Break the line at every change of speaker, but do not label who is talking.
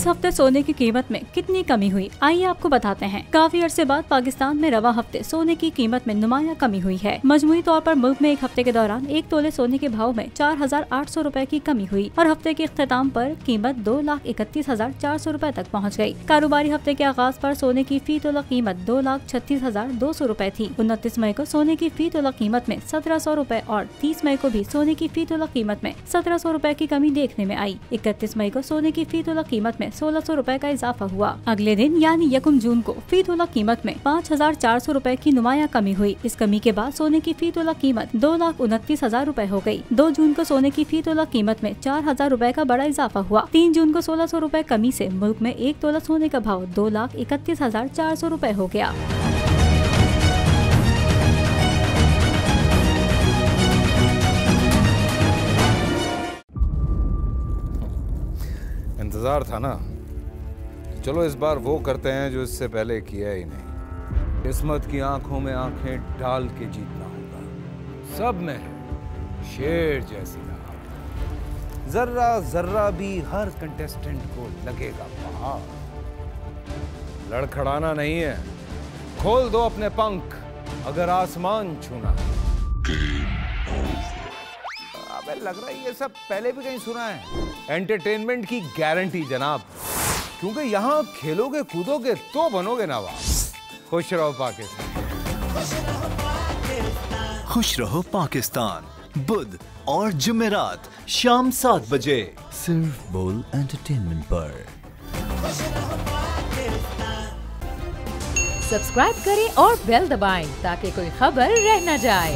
इस हफ्ते सोने की कीमत में कितनी कमी हुई, आइए आपको बताते हैं। काफी अरसे बाद पाकिस्तान में रवा हफ्ते सोने की कीमत में नुमाया कमी हुई है। मजमूई तौर पर मुल्क में एक हफ्ते के दौरान 1 तोले सोने के भाव में 4,800 रुपए की कमी हुई और हफ्ते के इख्तिताम पर कीमत 2,31,400 रुपए तक पहुँच गयी। कारोबारी हफ्ते के आगाज पर सोने की फी तोला कीमत 2,36,200 रुपए थी। 29 मई को सोने की फी तोला कीमत में 1,700 रुपए और 30 मई को भी सोने की फी तोला कीमत में 1,700 रुपए की कमी देखने में आई। 31 मई को सोने की फी तोला कीमत में 1,600 रुपए का इजाफा हुआ। अगले दिन यानी 1 जून को फी तोला कीमत में 5,400 रुपए की नुमाया कमी हुई। इस कमी के बाद सोने की फी तोला कीमत 2,29,000 रुपए हो गई। 2 जून को सोने की फी तोला कीमत में 4,000 रुपए का बड़ा इजाफा हुआ। 3 जून को 1,600 रुपए कमी से मुल्क में 1 तोला सोने का भाव 2,31,400 रुपए हो गया।
इंतजार था ना, चलो इस बार वो करते हैं जो इससे पहले किया ही नहीं। किस्मत की आंखों में आंखें डाल के जीतना होगा। सब में है शेर जैसी राह, जर्रा जर्रा भी हर कंटेस्टेंट को लगेगा पहाड़। लड़खड़ाना नहीं है, खोल दो अपने पंख अगर आसमान छूना है। अबे लग रहा है ये सब पहले भी कहीं सुना है। एंटरटेनमेंट की गारंटी जनाब, क्योंकि यहाँ खेलोगे कूदोगे तो बनोगे नवाब। खुश रहो पाकिस्तान।
खुश रहो पाकिस्तान बुध और जुमेरात शाम 7 बजे सिर्फ बोल एंटरटेनमेंट पर।
सब्सक्राइब करें और बेल दबाएं ताकि कोई खबर रह न जाए।